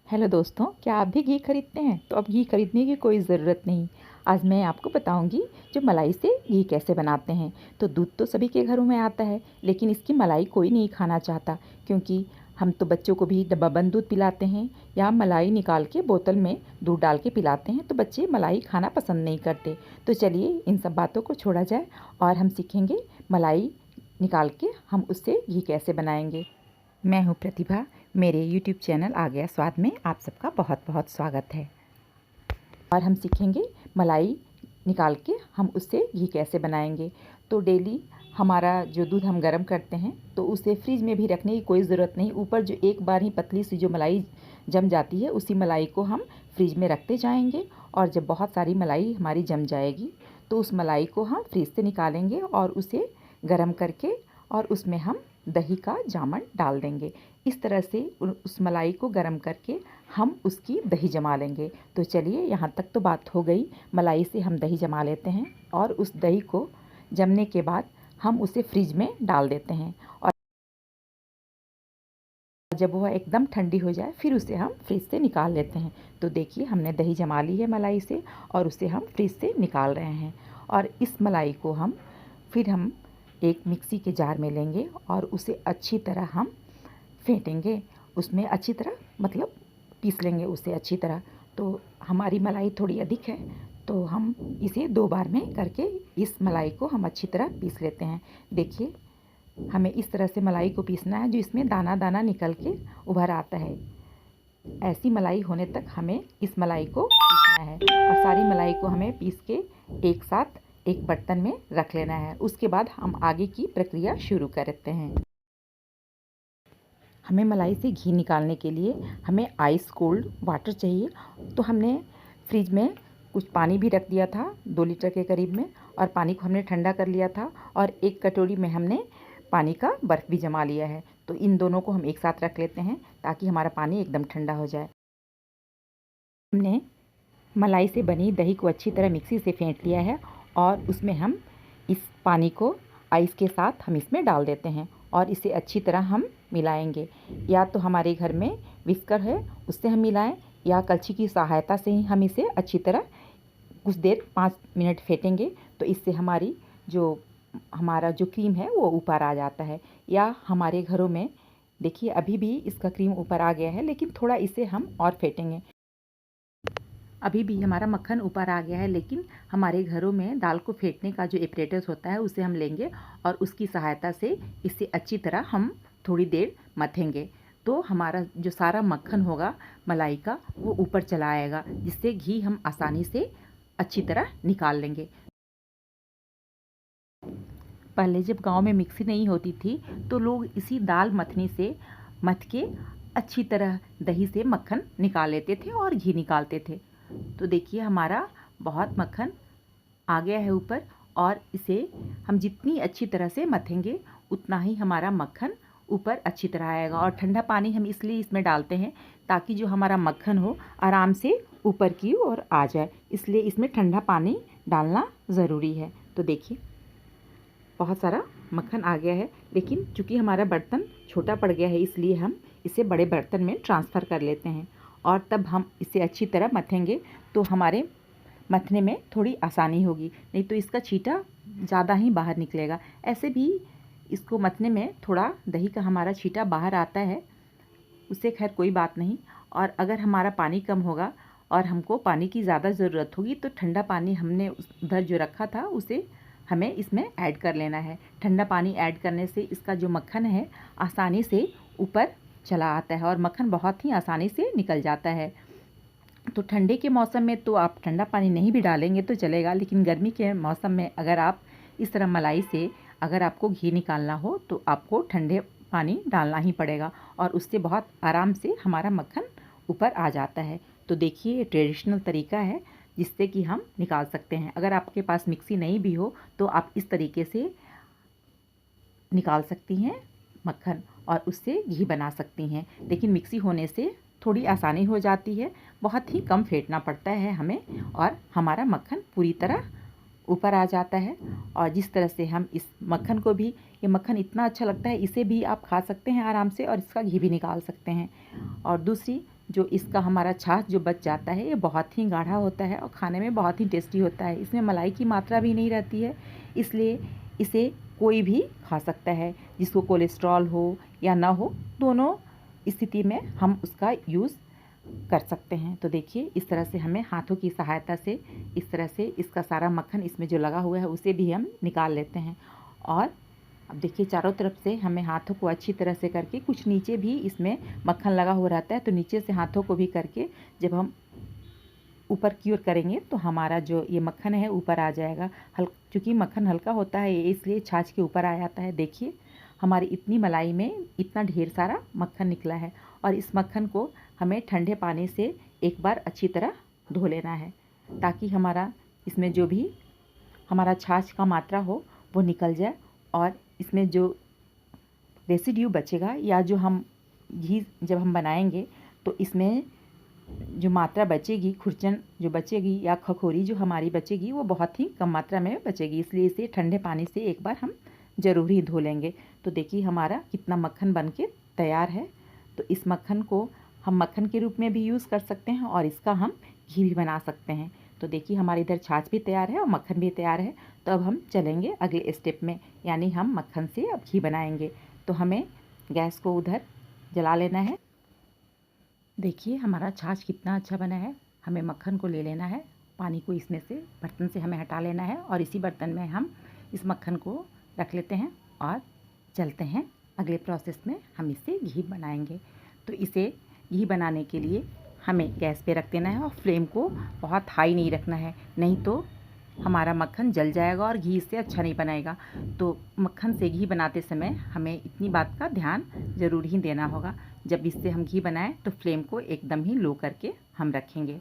Hello दोस्तों, क्या आप भी घी खरीदते हैं? तो अब घी खरीदने की कोई ज़रूरत नहीं। आज मैं आपको बताऊंगी जो मलाई से घी कैसे बनाते हैं। तो दूध तो सभी के घरों में आता है, लेकिन इसकी मलाई कोई नहीं खाना चाहता, क्योंकि हम तो बच्चों को भी डब्बा बंद दूध पिलाते हैं या मलाई निकाल के बोतल में दूध डाल के पिलाते हैं, तो बच्चे मलाई खाना पसंद नहीं करते। तो चलिए इन सब बातों को छोड़ा जाए और हम सीखेंगे मलाई निकाल के हम उससे घी कैसे बनाएंगे। मैं हूँ प्रतिभा। मेरे YouTube चैनल आ गया स्वाद में आप सबका बहुत बहुत स्वागत है। और हम सीखेंगे मलाई निकाल के हम उससे घी कैसे बनाएंगे। तो डेली हमारा जो दूध हम गर्म करते हैं तो उसे फ्रिज में भी रखने की कोई ज़रूरत नहीं। ऊपर जो एक बार ही पतली सी जो मलाई जम जाती है, उसी मलाई को हम फ्रिज में रखते जाएंगे। और जब बहुत सारी मलाई हमारी जम जाएगी तो उस मलाई को हम फ्रिज से निकालेंगे और उसे गर्म करके और उसमें हम दही का जामन डाल देंगे। इस तरह से उस मलाई को गर्म करके हम उसकी दही जमा लेंगे। तो चलिए, यहाँ तक तो बात हो गई। मलाई से हम दही जमा लेते हैं और उस दही को जमने के बाद हम उसे फ्रिज में डाल देते हैं। और जब वह एकदम ठंडी हो जाए फिर उसे हम फ्रिज से निकाल लेते हैं। तो देखिए, हमने दही जमा ली है मलाई से और उसे हम फ्रिज से निकाल रहे हैं। और इस मलाई को हम एक मिक्सी के जार में लेंगे और उसे अच्छी तरह हम फेंटेंगे। उसमें अच्छी तरह मतलब पीस लेंगे उसे अच्छी तरह। तो हमारी मलाई थोड़ी अधिक है, तो हम इसे 2 बार में करके इस मलाई को हम अच्छी तरह पीस लेते हैं। देखिए, हमें इस तरह से मलाई को पीसना है जो इसमें दाना दाना निकल के उभर आता है। ऐसी मलाई होने तक हमें इस मलाई को पीसना है और सारी मलाई को हमें पीस के एक साथ एक बर्तन में रख लेना है। उसके बाद हम आगे की प्रक्रिया शुरू करते हैं। हमें मलाई से घी निकालने के लिए हमें आइस कोल्ड वाटर चाहिए। तो हमने फ्रिज में कुछ पानी भी रख दिया था 2 लीटर के करीब में, और पानी को हमने ठंडा कर लिया था और एक कटोरी में हमने पानी का बर्फ़ भी जमा लिया है। तो इन दोनों को हम एक साथ रख लेते हैं ताकि हमारा पानी एकदम ठंडा हो जाए। हमने मलाई से बनी दही को अच्छी तरह मिक्सी से फेंट लिया है और उसमें हम इस पानी को आइस के साथ हम इसमें डाल देते हैं और इसे अच्छी तरह हम मिलाएंगे। या तो हमारे घर में विस्कर है, उससे हम मिलाएं, या कलछी की सहायता से ही हम इसे अच्छी तरह कुछ देर 5 मिनट फेंटेंगे। तो इससे हमारा जो क्रीम है वो ऊपर आ जाता है। या हमारे घरों में देखिए, अभी भी इसका क्रीम ऊपर आ गया है, लेकिन थोड़ा इसे हम और फेंटेंगे। अभी भी हमारा मक्खन ऊपर आ गया है, लेकिन हमारे घरों में दाल को फेंटने का जो एपरेटस होता है उसे हम लेंगे और उसकी सहायता से इसे अच्छी तरह हम थोड़ी देर मथेंगे। तो हमारा जो सारा मक्खन होगा मलाई का वो ऊपर चला आएगा, जिससे घी हम आसानी से अच्छी तरह निकाल लेंगे। पहले जब गांव में मिक्सी नहीं होती थी तो लोग इसी दाल मथनी से मथ के अच्छी तरह दही से मक्खन निकाल लेते थे और घी निकालते थे। तो देखिए, हमारा बहुत मक्खन आ गया है ऊपर, और इसे हम जितनी अच्छी तरह से मथेंगे उतना ही हमारा मक्खन ऊपर अच्छी तरह आएगा। और ठंडा पानी हम इसलिए इसमें डालते हैं ताकि जो हमारा मक्खन हो आराम से ऊपर की ओर आ जाए, इसलिए इसमें ठंडा पानी डालना ज़रूरी है। तो देखिए, बहुत सारा मक्खन आ गया है, लेकिन चूँकि हमारा बर्तन छोटा पड़ गया है इसलिए हम इसे बड़े बर्तन में ट्रांसफ़र कर लेते हैं और तब हम इसे अच्छी तरह मथेंगे तो हमारे मथने में थोड़ी आसानी होगी, नहीं तो इसका छींटा ज़्यादा ही बाहर निकलेगा। ऐसे भी इसको मथने में थोड़ा दही का हमारा छींटा बाहर आता है, उससे खैर कोई बात नहीं। और अगर हमारा पानी कम होगा और हमको पानी की ज़्यादा ज़रूरत होगी तो ठंडा पानी हमने उधर जो रखा था उसे हमें इसमें ऐड कर लेना है। ठंडा पानी ऐड करने से इसका जो मक्खन है आसानी से ऊपर चला आता है और मक्खन बहुत ही आसानी से निकल जाता है। तो ठंडे के मौसम में तो आप ठंडा पानी नहीं भी डालेंगे तो चलेगा, लेकिन गर्मी के मौसम में अगर आप इस तरह मलाई से अगर आपको घी निकालना हो तो आपको ठंडे पानी डालना ही पड़ेगा और उससे बहुत आराम से हमारा मक्खन ऊपर आ जाता है। तो देखिए, ये ट्रेडिशनल तरीका है जिससे कि हम निकाल सकते हैं। अगर आपके पास मिक्सी नहीं भी हो तो आप इस तरीके से निकाल सकती हैं मक्खन और उससे घी बना सकती हैं। लेकिन मिक्सी होने से थोड़ी आसानी हो जाती है, बहुत ही कम फेंटना पड़ता है हमें और हमारा मक्खन पूरी तरह ऊपर आ जाता है। और जिस तरह से हम इस मक्खन को भी, ये मक्खन इतना अच्छा लगता है, इसे भी आप खा सकते हैं आराम से और इसका घी भी निकाल सकते हैं। और दूसरी जो इसका हमारा छाछ जो बच जाता है ये बहुत ही गाढ़ा होता है और खाने में बहुत ही टेस्टी होता है। इसमें मलाई की मात्रा भी नहीं रहती है, इसलिए इसे कोई भी खा सकता है, जिसको कोलेस्ट्रॉल हो या ना हो, दोनों स्थिति में हम उसका यूज़ कर सकते हैं। तो देखिए इस तरह से हमें हाथों की सहायता से इस तरह से इसका सारा मक्खन इसमें जो लगा हुआ है उसे भी हम निकाल लेते हैं। और अब देखिए चारों तरफ से हमें हाथों को अच्छी तरह से करके, कुछ नीचे भी इसमें मक्खन लगा हुआ रहता है, तो नीचे से हाथों को भी करके जब हम ऊपर की ओर करेंगे तो हमारा जो ये मक्खन है ऊपर आ जाएगा। चूँकि मक्खन हल्का होता है इसलिए छाछ के ऊपर आ जाता है। देखिए हमारी इतनी मलाई में इतना ढेर सारा मक्खन निकला है और इस मक्खन को हमें ठंडे पानी से एक बार अच्छी तरह धो लेना है, ताकि हमारा इसमें जो भी हमारा छाछ का मात्रा हो वो निकल जाए और इसमें जो रेसिड्यू बचेगा या जो हम घी जब हम बनाएंगे तो इसमें जो मात्रा बचेगी, खुरचन जो बचेगी या खखोरी जो हमारी बचेगी वो बहुत ही कम मात्रा में बचेगी। इसलिए इसे ठंडे पानी से एक बार हम ज़रूर ही धो लेंगे। तो देखिए हमारा कितना मक्खन बनके तैयार है। तो इस मक्खन को हम मक्खन के रूप में भी यूज़ कर सकते हैं और इसका हम घी भी बना सकते हैं। तो देखिए हमारी इधर छाछ भी तैयार है और मक्खन भी तैयार है। तो अब हम चलेंगे अगले स्टेप में, यानी हम मक्खन से अब घी बनाएंगे। तो हमें गैस को उधर जला लेना है। देखिए हमारा छाछ कितना अच्छा बना है। हमें मक्खन को ले लेना है, पानी को इसमें से बर्तन से हमें हटा लेना है और इसी बर्तन में हम इस मक्खन को रख लेते हैं और चलते हैं अगले प्रोसेस में। हम इससे घी बनाएंगे। तो इसे घी बनाने के लिए हमें गैस पे रख देना है और फ्लेम को बहुत हाई नहीं रखना है, नहीं तो हमारा मक्खन जल जाएगा और घी इससे अच्छा नहीं बनेगा। तो मक्खन से घी बनाते समय हमें इतनी बात का ध्यान ज़रूर ही देना होगा। जब इससे हम घी बनाएं तो फ्लेम को एकदम ही लो करके हम रखेंगे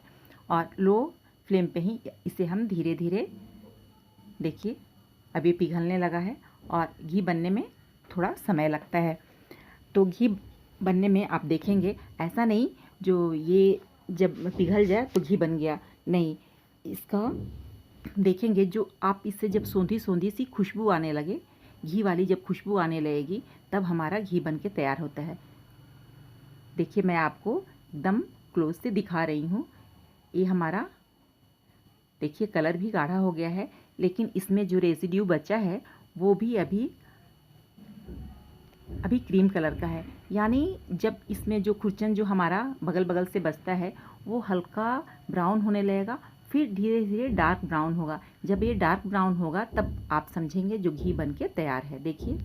और लो फ्लेम पे ही इसे हम धीरे धीरे, देखिए अभी पिघलने लगा है और घी बनने में थोड़ा समय लगता है। तो घी बनने में आप देखेंगे ऐसा नहीं जो ये जब पिघल जाए तो घी बन गया, नहीं, इसका देखेंगे जो आप इससे जब सोंधी सोंधी सी खुशबू आने लगे, घी वाली जब खुशबू आने लगेगी तब हमारा घी बन के तैयार होता है। देखिए मैं आपको एकदम क्लोज से दिखा रही हूँ। ये हमारा देखिए कलर भी गाढ़ा हो गया है, लेकिन इसमें जो रेसिड्यू बचा है वो भी अभी क्रीम कलर का है। यानी जब इसमें जो खुरचन जो हमारा बगल बगल से बचता है वो हल्का ब्राउन होने लगेगा, फिर धीरे धीरे डार्क ब्राउन होगा। जब ये डार्क ब्राउन होगा तब आप समझेंगे जो घी बन के तैयार है। देखिए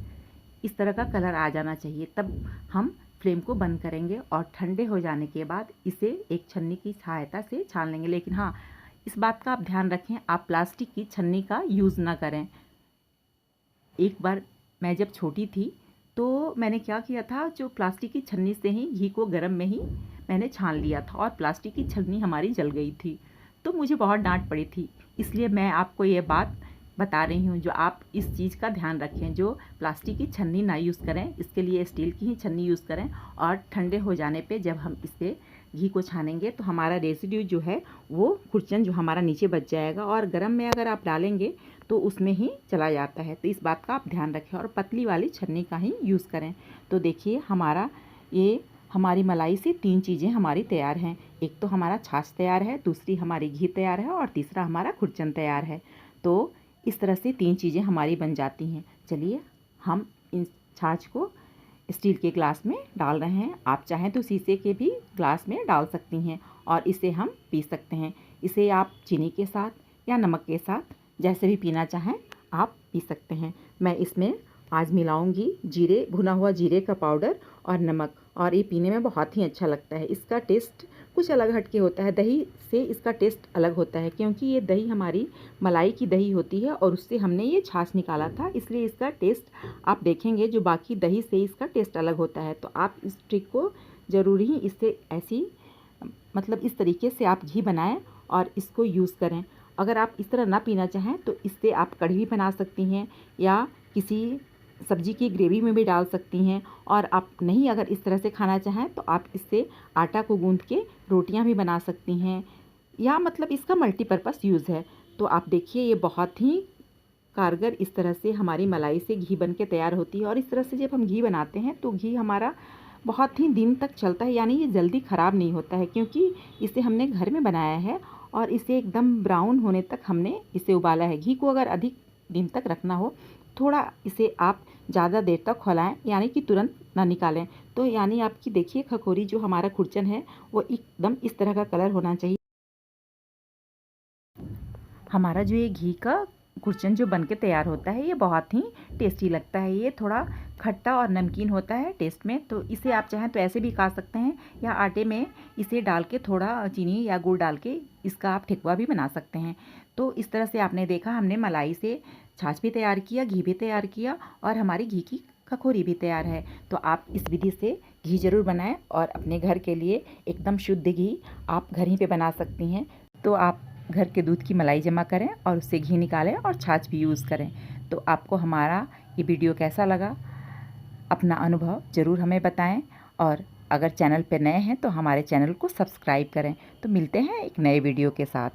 इस तरह का कलर आ जाना चाहिए, तब हम फ्लेम को बंद करेंगे और ठंडे हो जाने के बाद इसे एक छन्नी की सहायता से छान लेंगे। लेकिन हाँ, इस बात का आप ध्यान रखें, आप प्लास्टिक की छन्नी का यूज़ ना करें। एक बार मैं जब छोटी थी तो मैंने क्या किया था, जो प्लास्टिक की छन्नी से ही घी को गर्म में ही मैंने छान लिया था और प्लास्टिक की छन्नी हमारी जल गई थी, तो मुझे बहुत डांट पड़ी थी। इसलिए मैं आपको ये बात बता रही हूँ, जो आप इस चीज़ का ध्यान रखें, जो प्लास्टिक की छन्नी ना यूज़ करें, इसके लिए स्टील की ही छन्नी यूज़ करें। और ठंडे हो जाने पे जब हम इससे घी को छानेंगे तो हमारा रेसिड्यू जो है वो खुरचन जो हमारा नीचे बच जाएगा और गर्म में अगर आप डालेंगे तो उसमें ही चला जाता है। तो इस बात का आप ध्यान रखें और पतली वाली छन्नी का ही यूज़ करें। तो देखिए हमारी मलाई से 3 चीज़ें हमारी तैयार हैं। एक तो हमारा छाछ तैयार है, दूसरी हमारी घी तैयार है और तीसरा हमारा खुरचन तैयार है। तो इस तरह से 3 चीज़ें हमारी बन जाती हैं। चलिए हम इन छाछ को स्टील के ग्लास में डाल रहे हैं। आप चाहें तो शीशे के भी ग्लास में डाल सकती हैं और इसे हम पी सकते हैं। इसे आप चीनी के साथ या नमक के साथ जैसे भी पीना चाहें आप पी सकते हैं। मैं इसमें आज मिलाऊंगी भुना हुआ जीरे का पाउडर और नमक, और ये पीने में बहुत ही अच्छा लगता है। इसका टेस्ट कुछ अलग हटके होता है, दही से इसका टेस्ट अलग होता है, क्योंकि ये दही हमारी मलाई की दही होती है और उससे हमने ये छाछ निकाला था, इसलिए इसका टेस्ट आप देखेंगे जो बाकी दही से इसका टेस्ट अलग होता है। तो आप इस ट्रिक को ज़रूर ही इससे इस तरीके से आप घी बनाएं और इसको यूज़ करें। अगर आप इस तरह ना पीना चाहें तो इससे आप कढ़ी भी बना सकती हैं या किसी सब्जी की ग्रेवी में भी डाल सकती हैं। और आप नहीं अगर इस तरह से खाना चाहें तो आप इससे आटा को गूंथ के रोटियां भी बना सकती हैं, या इसका मल्टीपर्पज़ यूज़ है। तो आप देखिए ये बहुत ही कारगर इस तरह से हमारी मलाई से घी बन के तैयार होती है। और इस तरह से जब हम घी बनाते हैं तो घी हमारा बहुत ही दिन तक चलता है, यानी ये जल्दी ख़राब नहीं होता है, क्योंकि इसे हमने घर में बनाया है और इसे एकदम ब्राउन होने तक हमने इसे उबाला है। घी को अगर अधिक दिन तक रखना हो, थोड़ा इसे आप ज़्यादा देर तक खौलाएं, यानी कि तुरंत ना निकालें। तो यानी आपकी देखिए खखोरी जो हमारा खुरचन है वो एकदम इस तरह का कलर होना चाहिए। हमारा जो ये घी का खुरचन जो बन के तैयार होता है ये बहुत ही टेस्टी लगता है। ये थोड़ा खट्टा और नमकीन होता है टेस्ट में, तो इसे आप चाहें तो ऐसे भी खा सकते हैं या आटे में इसे डाल के थोड़ा चीनी या गुड़ डाल के इसका आप ठेकुआ भी बना सकते हैं। तो इस तरह से आपने देखा हमने मलाई से छाछ भी तैयार किया, घी भी तैयार किया और हमारी घी की खखोरी भी तैयार है। तो आप इस विधि से घी ज़रूर बनाएं और अपने घर के लिए एकदम शुद्ध घी आप घर ही पे बना सकती हैं। तो आप घर के दूध की मलाई जमा करें और उससे घी निकालें और छाछ भी यूज़ करें। तो आपको हमारा ये वीडियो कैसा लगा, अपना अनुभव ज़रूर हमें बताएं और अगर चैनल पर नए हैं तो हमारे चैनल को सब्सक्राइब करें। तो मिलते हैं एक नए वीडियो के साथ।